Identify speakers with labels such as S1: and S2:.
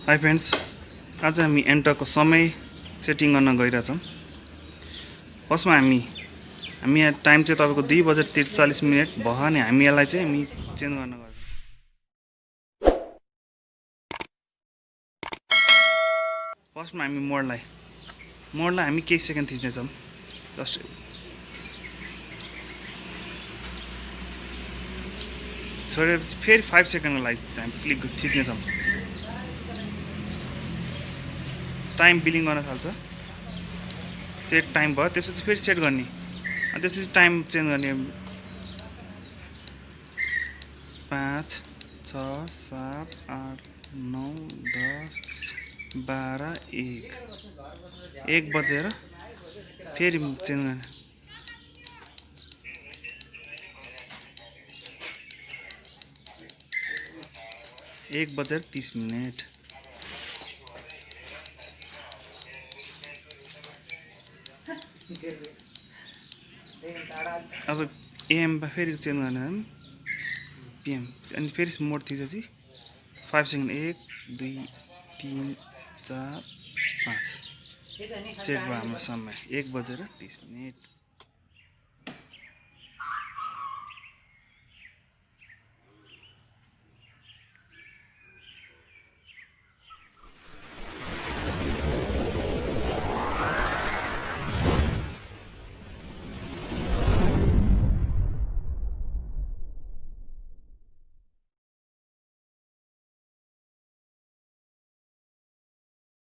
S1: Hi friends, आज हामी एन्टरको समय सेटिङ गर्न गइरहेछौँ। फर्स्टमा हामी यहाँ टाइम चाहिँ तपाईको 2:43 भयो अनि हामी यसलाई चाहिँ हामी चेन्ज गर्न गर्छौँ। फर्स्टमा हामी मोडलाई हामी केही सेकेन्ड थिच्नेछौँ। जस्ट छोडेर फेरि 5 सेकेन्डको लागि हामी क्लिक थिच्नेछौँ। टाइम बिलिङ गर्न थाल्छ। सेट टाइम भयो, त्यसपछि फेरि सेट गर्ने अनि त्यसपछि टाइम चेन्ज गर्ने। 5 6 7 8 9 10 12 1 बजेर फेरि चेन्ज गर्ने। 1:30। अब एएम फेरि चेन्ज गर्ने पिएम अनि फेरि मोड थिचेपछि 5 सेकेन्ड 1 2 3 4 5 सेट भयो हाम्रो समय 1:30।